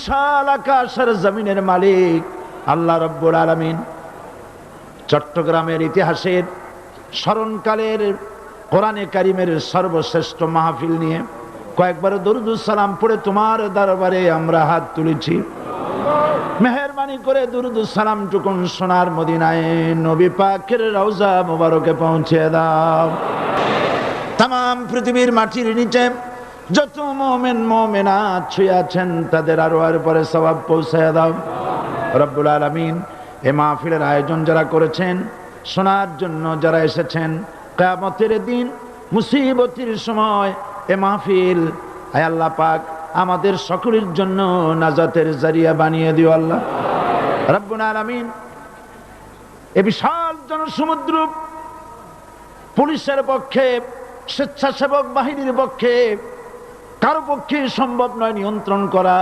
বিশাল আকাশের জমিনের মালিক আল্লাহ রব্বুল আলামিন চট্টগ্রামের ইতিহাসের স্মরণকালের কোরআনে কারিমের সর্বশ্রেষ্ঠ মাহফিল নিয়ে কয়েকবার দরুদুস সালাম পড়ে তোমার দরবারে আমরা হাত তুলেছি। মেহেরবানি করে দরুদুস সালাম টুকুন সোনার মদিনায় নবী পাকের রওজা মুবারকে পৌঁছে দাও। তাম পৃথিবীর মাটির নিচে যত মুমিন মুমিনাত শুয়ে আছেন তাদের আরওয়ার পরে সওয়াব পৌঁছে দাও রব্বুল আলামিন। এই মাহফিলের আয়োজন যারা করেছেন, শোনার জন্য যারা এসেছেন, কিয়ামতের দিন মুসিবতের সময় এ মাহফিল আয় আল্লাহ পাক আমাদের সকলের জন্য নাজাতের জারিয়া বানিয়ে দিও আল্লাহ রব্বুল আলামিন। এ বিশাল জনসমুদ্র পুলিশের পক্ষে, স্বেচ্ছাসেবক বাহিনীর পক্ষে কারো পক্ষে সম্ভব নয় নিয়ন্ত্রণ করা।